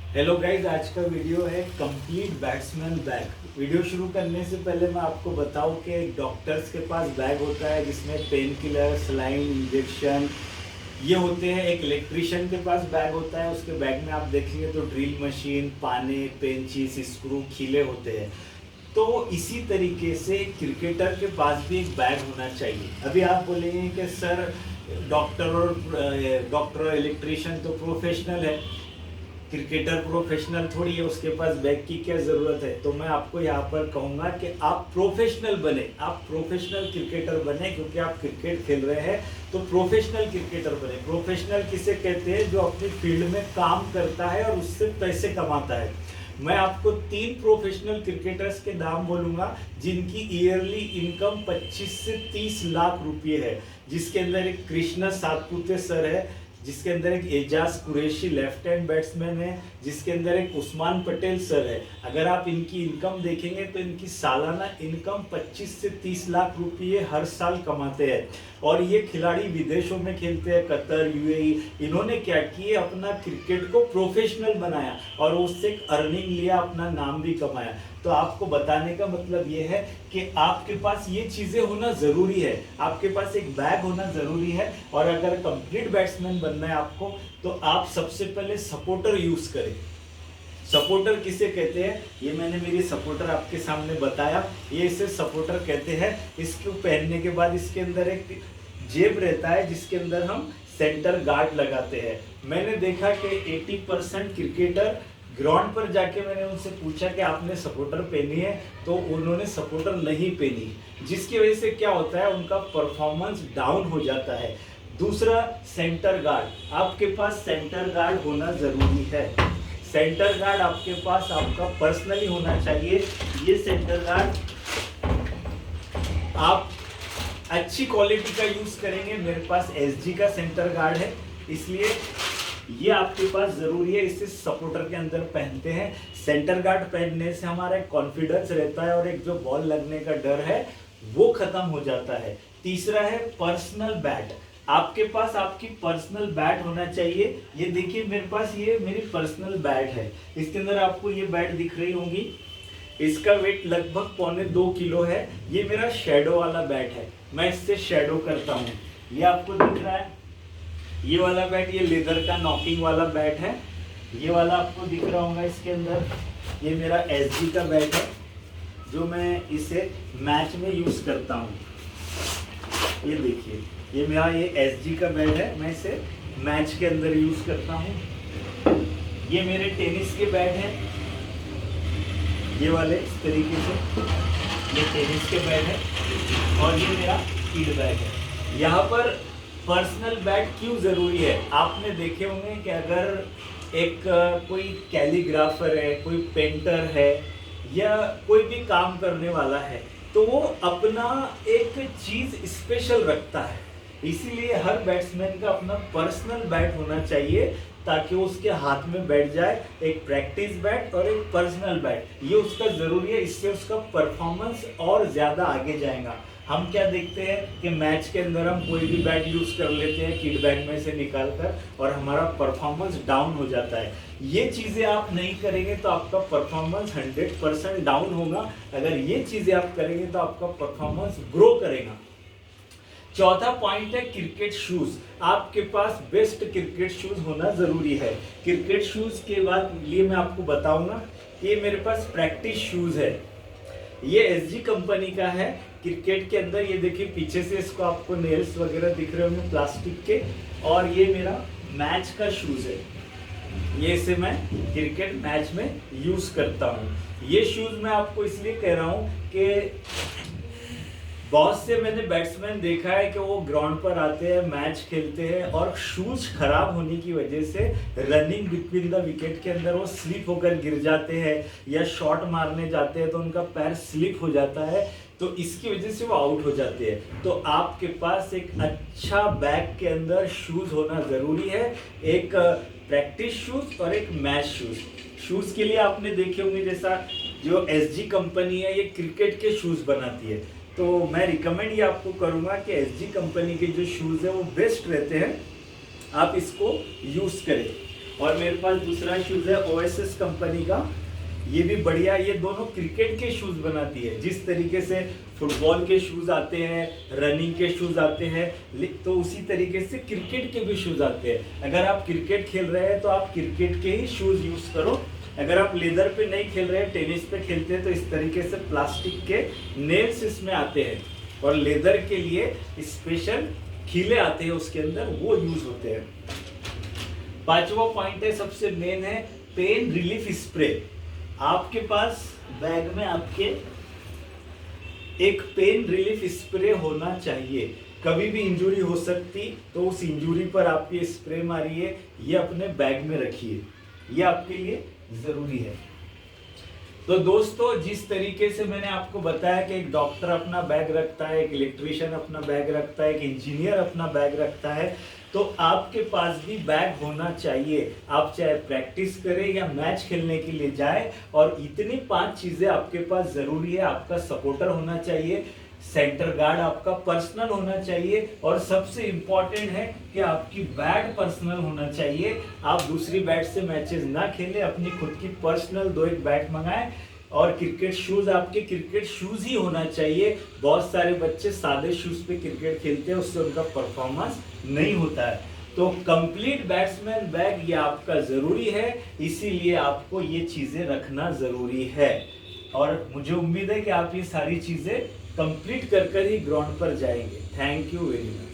Hello guys, आज का video है कंप्लीट बैट्समैन बैग। वीडियो शुरू करने से पहले मैं आपको बताऊं कि डॉक्टर्स के पास बैग होता है जिसमें पेन किलर, सलाइन, इंजेक्शन ये होते हैं। एक इलेक्ट्रिशियन के पास बैग होता है, उसके बैग में आप देखेंगे तो ड्रिल मशीन, पाने, पेंचिस, स्क्रू, खीले होते हैं। तो इसी तरीके से क्रिकेटर के पास भी एक बैग होना चाहिए। अभी आप बोलेंगे कि सर डॉक्टर और इलेक्ट्रिशियन तो प्रोफेशनल है, क्रिकेटर प्रोफेशनल थोड़ी है, उसके पास बैग की क्या ज़रूरत है। तो मैं आपको यहाँ पर कहूँगा कि आप प्रोफेशनल बने, आप प्रोफेशनल क्रिकेटर बने, क्योंकि आप क्रिकेट खेल रहे हैं तो प्रोफेशनल क्रिकेटर बने। प्रोफेशनल किसे कहते हैं? जो अपनी फील्ड में काम करता है और उससे पैसे कमाता है। मैं आपको 3 प्रोफेशनल क्रिकेटर्स के नाम बोलूँगा जिनकी ईयरली इनकम 25 से 30 लाख रुपये है। जिसके अंदर एक कृष्णा सातपुते सर है, जिसके अंदर एक Ejaz Qureshi left hand batsman है, जिसके अंदर एक उस्मान पटेल सर है। अगर आप इनकी इनकम देखेंगे तो इनकी सालाना इनकम 25 से 30 लाख रुपये हर साल कमाते हैं। और ये खिलाड़ी विदेशों में खेलते हैं, कतर, यूएई। इन्होंने क्या किए, अपना क्रिकेट को प्रोफेशनल बनाया और उससे एक अर्निंग लिया, अपना नाम भी कमाया। तो आपको बताने का मतलब ये है कि आपके पास ये चीज़ें होना ज़रूरी है, आपके पास एक बैग होना ज़रूरी है। और अगर कंप्लीट बैट्समैन बनना है आपको, तो आप सबसे पहले सपोर्टर यूज़ करें। सपोर्टर किसे कहते हैं? ये मैंने मेरी सपोर्टर आपके सामने बताया, ये इसे सपोर्टर कहते हैं। इसको पहनने के बाद इसके अंदर एक जेब रहता है जिसके अंदर हम सेंटर गार्ड लगाते हैं। मैंने देखा कि 80% क्रिकेटर ग्राउंड पर जाके मैंने उनसे पूछा कि आपने सपोर्टर पहनी है, तो उन्होंने सपोर्टर नहीं पहनी, जिसकी वजह से क्या होता है, उनका परफॉर्मेंस डाउन हो जाता है। दूसरा, सेंटर गार्ड। आपके पास सेंटर गार्ड होना ज़रूरी है। सेंटर गार्ड आपके पास आपका पर्सनली होना चाहिए। ये सेंटर गार्ड आप अच्छी क्वालिटी का यूज़ करेंगे। मेरे पास एसजी का सेंटर गार्ड है, इसलिए ये आपके पास जरूरी है। इसे सपोर्टर के अंदर पहनते हैं। सेंटर गार्ड पहनने से हमारा एक कॉन्फिडेंस रहता है और एक जो बॉल लगने का डर है वो खत्म हो जाता है। तीसरा है पर्सनल बैट। आपके पास आपकी पर्सनल बैट होना चाहिए। ये देखिए, मेरे पास ये मेरी पर्सनल बैट है। इसके अंदर आपको ये बैट दिख रही होंगी, इसका वेट लगभग 1.25 किलो है। ये मेरा शेडो वाला बैट है, मैं इससे शेडो करता हूँ। ये आपको दिख रहा है, ये वाला बैट, ये लेदर का नॉकिंग वाला बैट है। ये वाला आपको दिख रहा होगा इसके अंदर, ये मेरा एसजी का बैट है, जो मैं इसे मैच में यूज़ करता हूँ। ये देखिए, ये मेरा ये एसजी का बैट है, मैं इसे मैच के अंदर यूज़ करता हूँ। ये मेरे टेनिस के बैट हैं, ये वाले इस तरीके से, ये टेनिस के बैट है। और ये मेरा फील्ड बैग है। यहाँ पर पर्सनल बैट क्यों ज़रूरी है? आपने देखे होंगे कि अगर एक कोई कैलीग्राफर है, कोई पेंटर है, या कोई भी काम करने वाला है, तो वो अपना एक चीज़ स्पेशल रखता है। इसीलिए हर बैट्समैन का अपना पर्सनल बैट होना चाहिए, ताकि उसके हाथ में बैठ जाए एक प्रैक्टिस बैट और एक पर्सनल बैट। ये उसका ज़रूरी है, इससे उसका परफॉर्मेंस और ज़्यादा आगे जाएगा। हम क्या देखते हैं कि मैच के अंदर हम कोई भी बैट यूज़ कर लेते हैं किट बैग में से निकाल कर, और हमारा परफॉर्मेंस डाउन हो जाता है। ये चीज़ें आप नहीं करेंगे तो आपका परफॉर्मेंस 100% डाउन होगा। अगर ये चीज़ें आप करेंगे तो आपका परफॉर्मेंस ग्रो करेगा। चौथा पॉइंट है क्रिकेट शूज। आपके पास बेस्ट क्रिकेट शूज होना जरूरी है। क्रिकेट शूज के बाद लिए मैं आपको बताऊंगा, ये मेरे पास प्रैक्टिस शूज है, ये एसजी कंपनी का है। क्रिकेट के अंदर ये देखिए, पीछे से इसको आपको नेल्स वगैरह दिख रहे होंगे प्लास्टिक के। और ये मेरा मैच का शूज है, ये इसे मैं क्रिकेट मैच में यूज करता हूँ। ये शूज मैं आपको इसलिए कह रहा हूँ कि बहुत से मैंने बैट्समैन देखा है कि वो ग्राउंड पर आते हैं, मैच खेलते हैं, और शूज खराब होने की वजह से रनिंग बिटवीन द विकेट के अंदर वो स्लिप होकर गिर जाते हैं, या शॉट मारने जाते हैं तो उनका पैर स्लिप हो जाता है, तो इसकी वजह से वो आउट हो जाते हैं। तो आपके पास एक अच्छा बैग के अंदर शूज होना ज़रूरी है, एक प्रैक्टिस शूज और एक मैच शूज। शूज़ के लिए आपने देखे होंगे, जैसा जो एसजी कंपनी है ये क्रिकेट के शूज़ बनाती है, तो मैं रिकमेंड ये आपको करूँगा कि एसजी कंपनी के जो शूज़ है वो बेस्ट रहते हैं, आप इसको यूज़ करें। और मेरे पास दूसरा शूज है ओएसएस कंपनी का, ये भी बढ़िया। ये दोनों क्रिकेट के शूज बनाती है। जिस तरीके से फुटबॉल के शूज आते हैं, रनिंग के शूज आते हैं, तो उसी तरीके से क्रिकेट के भी शूज आते हैं। अगर आप क्रिकेट खेल रहे हैं तो आप क्रिकेट के ही शूज यूज करो। अगर आप लेदर पे नहीं खेल रहे हैं, टेनिस पे खेलते हैं, तो इस तरीके से प्लास्टिक के नेल्स इसमें आते हैं और लेदर के लिए स्पेशल खीले आते हैं उसके अंदर, वो यूज होते हैं। पांचवा पॉइंट है, सबसे मेन है पेन रिलीफ स्प्रे। आपके पास बैग में आपके एक पेन रिलीफ स्प्रे होना चाहिए। कभी भी इंजरी हो सकती, तो उस इंजरी पर आप ये स्प्रे मारिए, ये अपने बैग में रखिए, ये आपके लिए जरूरी है। तो दोस्तों, जिस तरीके से मैंने आपको बताया कि एक डॉक्टर अपना बैग रखता है, एक इलेक्ट्रिशियन अपना बैग रखता है, एक इंजीनियर अपना बैग रखता है, तो आपके पास भी बैग होना चाहिए। आप चाहे प्रैक्टिस करें या मैच खेलने के लिए जाए, और इतनी 5 चीजें आपके पास जरूरी है। आपका सपोर्टर होना चाहिए, सेंटर गार्ड आपका पर्सनल होना चाहिए, और सबसे इंपॉर्टेंट है कि आपकी बैट पर्सनल होना चाहिए। आप दूसरी बैट से मैचेस ना खेलें, अपनी खुद की पर्सनल 2-1 बैट मंगाएं। और क्रिकेट शूज, आपके क्रिकेट शूज ही होना चाहिए। बहुत सारे बच्चे सादे शूज पे क्रिकेट खेलते हैं, उससे उनका परफॉर्मेंस नहीं होता है। तो कंप्लीट बैट्समैन बैग ये आपका जरूरी है, इसीलिए आपको ये चीजें रखना जरूरी है। और मुझे उम्मीद है कि आप ये सारी चीजें कंप्लीट कर ही ग्राउंड पर जाएंगे। Thank you very much.